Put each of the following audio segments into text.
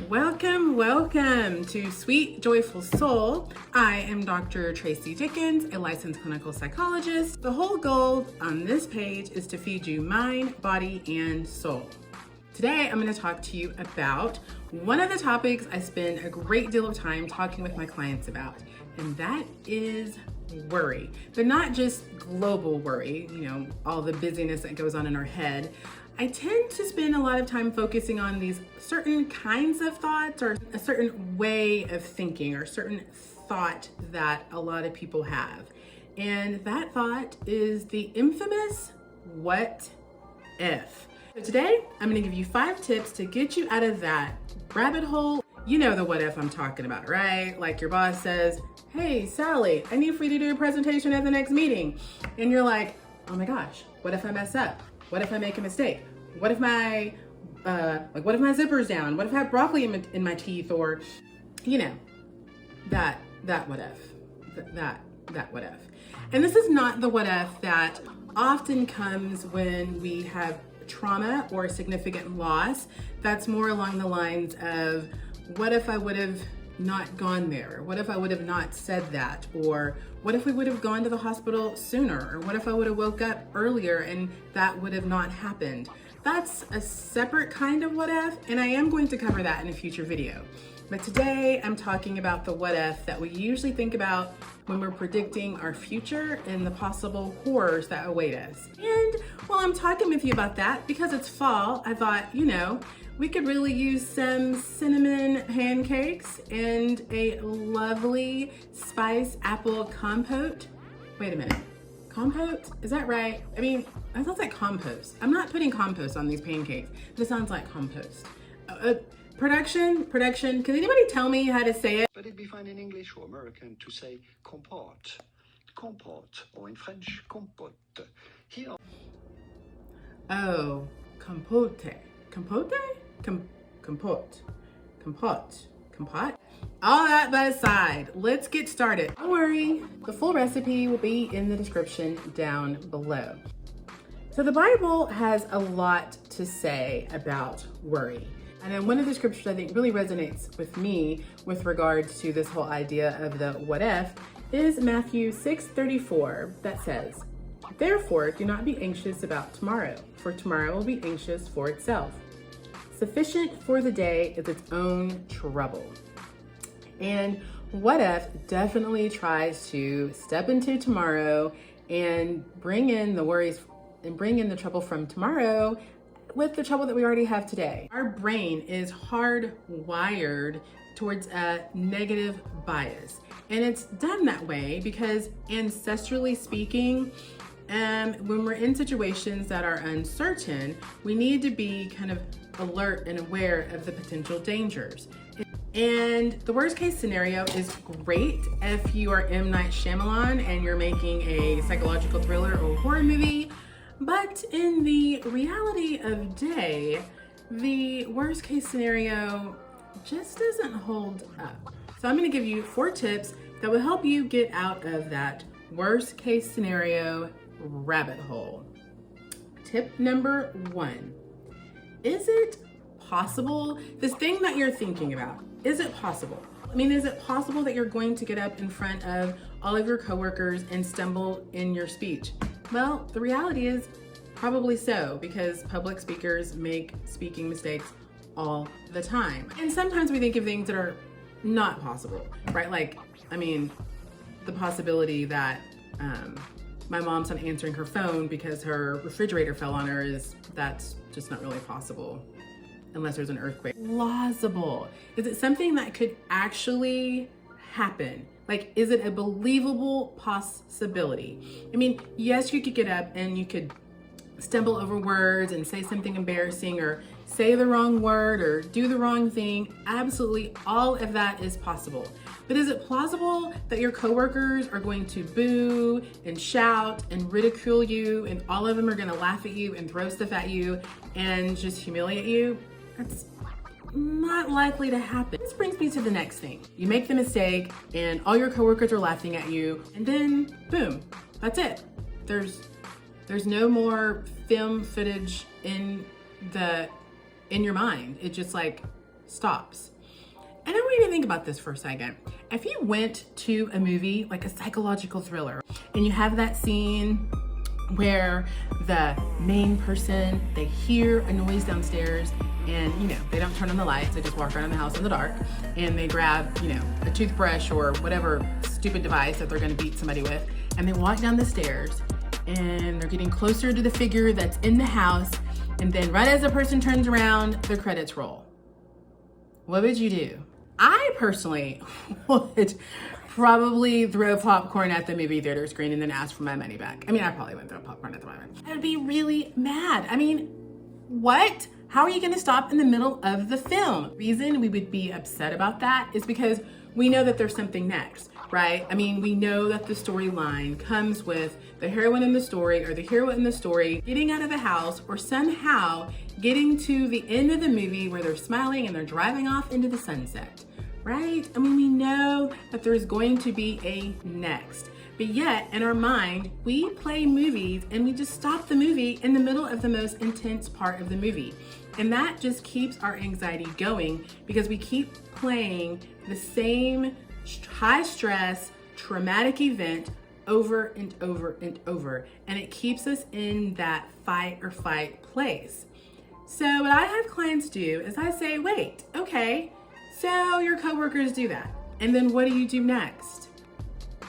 Welcome to Sweet Joyful Soul. I am Dr. Tracy Dickens, a licensed clinical psychologist. The whole goal on this page is to feed you mind, body, and soul. Today, I'm going to talk to you about one of the topics I spend a great deal of time talking with my clients about, and that is worry. But not just global worry, all the busyness that goes on in our head. I tend to spend a lot of time focusing on these certain kinds of thoughts or a certain way of thinking or certain thought that a lot of people have. And that thought is the infamous what if. So today, I'm gonna give you 5 tips to get you out of that rabbit hole. You know the what if I'm talking about, right? Like your boss says, hey, Sally, I need for you to do a presentation at the next meeting. And you're like, oh my gosh, what if I mess up? What if I make a mistake? What if my what if my zipper's down? What if I have broccoli in my teeth? Or, that what if, that what if. And this is not the what if that often comes when we have trauma or significant loss. That's more along the lines of, what if I would have not gone there? What if I would have not said that? Or what if we would have gone to the hospital sooner? Or what if I would have woke up earlier and that would have not happened? That's a separate kind of what if, and I am going to cover that in a future video. But today I'm talking about the what if that we usually think about when we're predicting our future and the possible horrors that await us. And while I'm talking with you about that, because it's fall, I thought, we could really use some cinnamon pancakes and a lovely spice apple compote. Wait a minute, compote? Is that right? I thought that compost. I'm not putting compost on these pancakes. This sounds like compost. Production, can anybody tell me how to say it? But it'd be fine in English or American to say compote, or in French, compote. Here. Oh, compote. Compote? Compote? All that aside, let's get started. Don't worry, the full recipe will be in the description down below. So the Bible has a lot to say about worry. And then one of the scriptures I think really resonates with me with regards to this whole idea of the what if is Matthew 6:34 that says, "Therefore do not be anxious about tomorrow, for tomorrow will be anxious for itself. Sufficient for the day is its own trouble." And what if definitely tries to step into tomorrow and bring in the worries and bring in the trouble from tomorrow with the trouble that we already have today. Our brain is hardwired towards a negative bias. And it's done that way because ancestrally speaking, when we're in situations that are uncertain, we need to be kind of alert and aware of the potential dangers. And the worst case scenario is great if you are M. Night Shyamalan and you're making a psychological thriller or horror movie. But in the reality of day, the worst case scenario just doesn't hold up. So I'm going to give you 4 tips that will help you get out of that worst case scenario rabbit hole. Tip number 1. Is it possible, this thing that you're thinking about, is it possible? Is it possible that you're going to get up in front of all of your coworkers and stumble in your speech? Well, the reality is probably so, because public speakers make speaking mistakes all the time. And sometimes we think of things that are not possible, right? The possibility that my mom's not answering her phone because her refrigerator fell on her that's just not really possible unless there's an earthquake. Plausible. Is it something that could actually happen? Is it a believable possibility? Yes, you could get up and you could stumble over words and say something embarrassing or say the wrong word or do the wrong thing. Absolutely, all of that is possible. But is it plausible that your coworkers are going to boo and shout and ridicule you and all of them are gonna laugh at you and throw stuff at you and just humiliate you? That's not likely to happen. This brings me to the next thing. You make the mistake and all your coworkers are laughing at you and then boom, that's it. There's no more film footage in your mind. It just stops. And I want you to think about this for a second. If you went to a movie, like a psychological thriller, and you have that scene where the main person, they hear a noise downstairs and, you know, they don't turn on the lights, they just walk around the house in the dark and they grab, you know, a toothbrush or whatever stupid device that they're gonna beat somebody with, and they walk down the stairs and they're getting closer to the figure that's in the house, and then right as the person turns around, the credits roll. What would you do? I personally would probably throw popcorn at the movie theater screen and then ask for my money back. I mean, I probably wouldn't throw popcorn at the movie. I'd be really mad. I mean, what? How are you gonna stop in the middle of the film? The reason we would be upset about that is because we know that there's something next, right? I mean, we know that the storyline comes with the heroine in the story or the hero in the story getting out of the house or somehow getting to the end of the movie where they're smiling and they're driving off into the sunset, right? I mean, we know that there's going to be a next. But yet, in our mind, we play movies and we just stop the movie in the middle of the most intense part of the movie. And that just keeps our anxiety going because we keep playing the same high stress, traumatic event over and over and over. And it keeps us in that fight or fight place. So what I have clients do is I say, wait, okay, so your coworkers do that. And then what do you do next?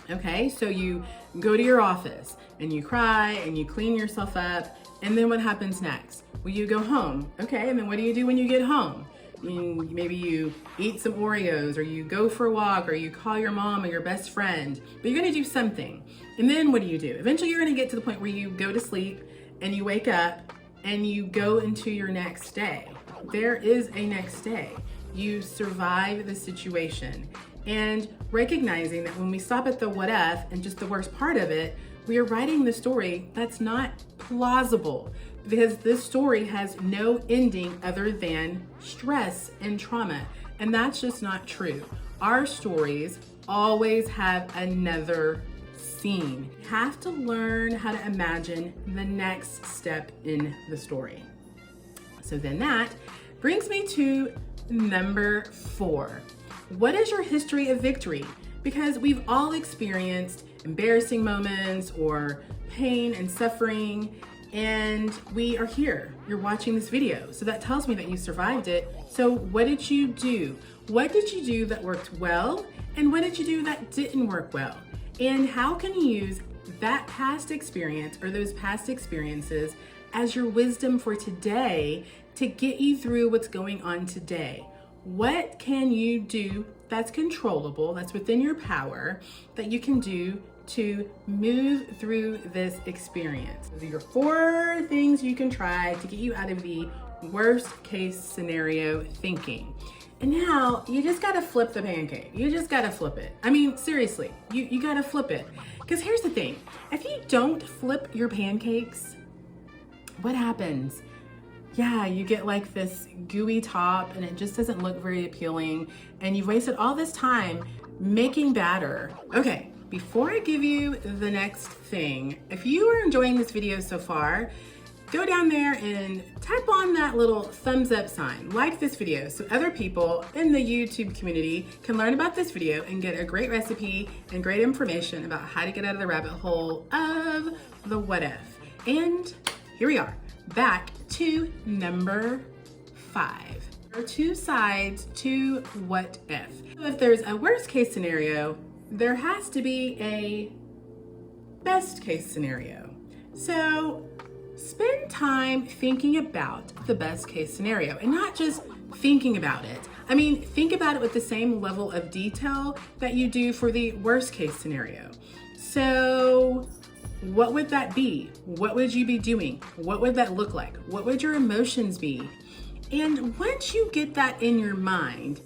Okay, so you go to your office and you cry and you clean yourself up. And then what happens next? Well, you go home. Okay, and then what do you do when you get home? Maybe you eat some Oreos or you go for a walk or you call your mom or your best friend, but you're gonna do something. And then what do? Eventually you're gonna get to the point where you go to sleep and you wake up and you go into your next day. There is a next day. You survive the situation. And recognizing that when we stop at the what if and just the worst part of it, we are writing the story that's not plausible because this story has no ending other than stress and trauma. And that's just not true. Our stories always have another scene. You have to learn how to imagine the next step in the story. So then that brings me to number 4. What is your history of victory? Because we've all experienced embarrassing moments or pain and suffering, and we are here. You're watching this video. So that tells me that you survived it. So what did you do? What did you do that worked well? And what did you do that didn't work well? And how can you use that past experience or those past experiences as your wisdom for today to get you through what's going on today? What can you do that's controllable, that's within your power, that you can do to move through this experience? Those are your 4 things you can try to get you out of the worst case scenario thinking. And now you just gotta flip the pancake. You just gotta flip it. I mean, seriously, you gotta flip it. Because here's the thing, if you don't flip your pancakes, what happens? Yeah, you get like this gooey top and it just doesn't look very appealing, and you've wasted all this time making batter. Okay, before I give you the next thing, if you are enjoying this video so far, go down there and tap on that little thumbs up sign, like this video so other people in the YouTube community can learn about this video and get a great recipe and great information about how to get out of the rabbit hole of the what if. And here we are, back to number 5. There are 2 sides to what if. So if there's a worst case scenario, there has to be a best case scenario. So spend time thinking about the best case scenario and not just thinking about it. I mean, think about it with the same level of detail that you do for the worst case scenario. So what would that be? What would you be doing? What would that look like? What would your emotions be? And once you get that in your mind,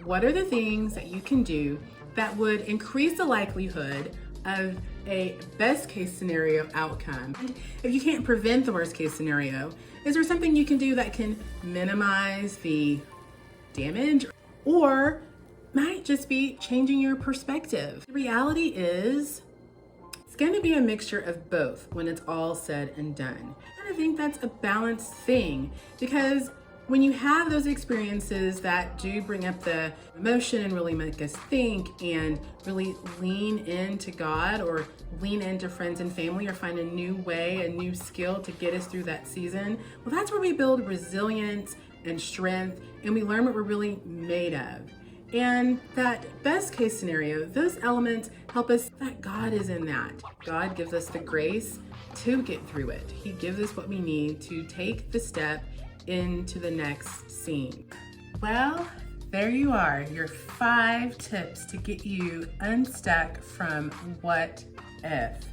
what are the things that you can do that would increase the likelihood of a best case scenario outcome? And if you can't prevent the worst case scenario, is there something you can do that can minimize the damage, or might just be changing your perspective? The reality is, it's going to be a mixture of both when it's all said and done. And I think that's a balanced thing, because when you have those experiences that do bring up the emotion and really make us think and really lean into God or lean into friends and family or find a new way, a new skill to get us through that season, well, that's where we build resilience and strength and we learn what we're really made of. And that best case scenario, those elements help us that God is in that. God gives us the grace to get through it. He gives us what we need to take the step into the next scene. Well, there you are, your 5 tips to get you unstuck from what if.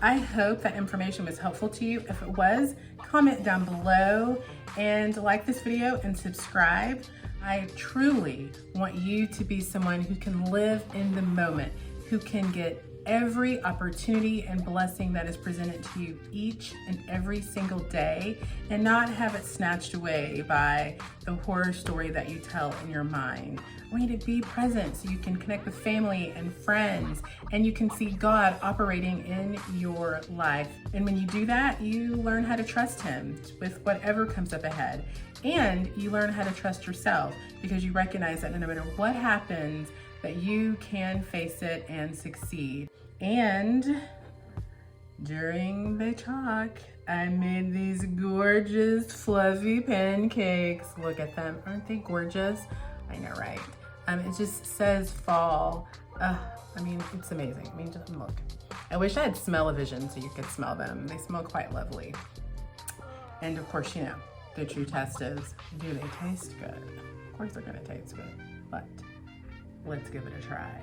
I hope that information was helpful to you. If it was, comment down below and like this video and subscribe. I truly want you to be someone who can live in the moment, who can get every opportunity and blessing that is presented to you each and every single day and not have it snatched away by the horror story that you tell in your mind. I want you to be present so you can connect with family and friends and you can see God operating in your life. And when you do that, you learn how to trust Him with whatever comes up ahead. And you learn how to trust yourself because you recognize that no matter what happens, that you can face it and succeed. And during the talk, I made these gorgeous fluffy pancakes. Look at them, aren't they gorgeous? I know, right? It just says fall. I mean, it's amazing. I mean, just look. I wish I had smell-o-vision so you could smell them. They smell quite lovely. And of course, you know, the true test is, do they taste good? Of course they're gonna taste good, but let's give it a try.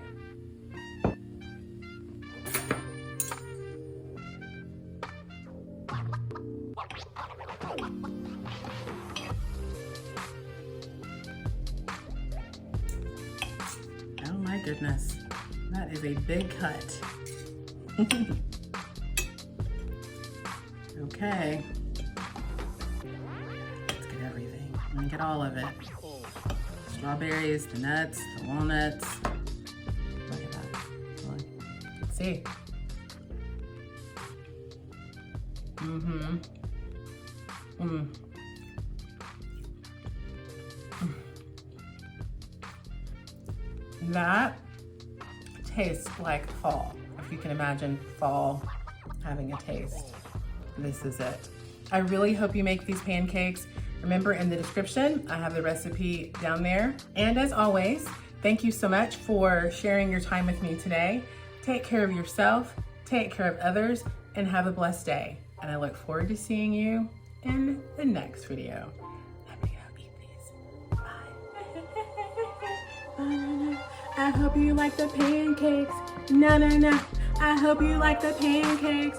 Oh my goodness, that is a big cut. Okay, let's get everything. I'm gonna get all of it. Strawberries, the nuts, the walnuts. Look at that. Look. See? That tastes like fall. If you can imagine fall having a taste, this is it. I really hope you make these pancakes. Remember, in the description, I have the recipe down there. And as always, thank you so much for sharing your time with me today. Take care of yourself, take care of others, and have a blessed day. And I look forward to seeing you in the next video. Let me go eat these. Bye. I hope you like the pancakes. No. I hope you like the pancakes.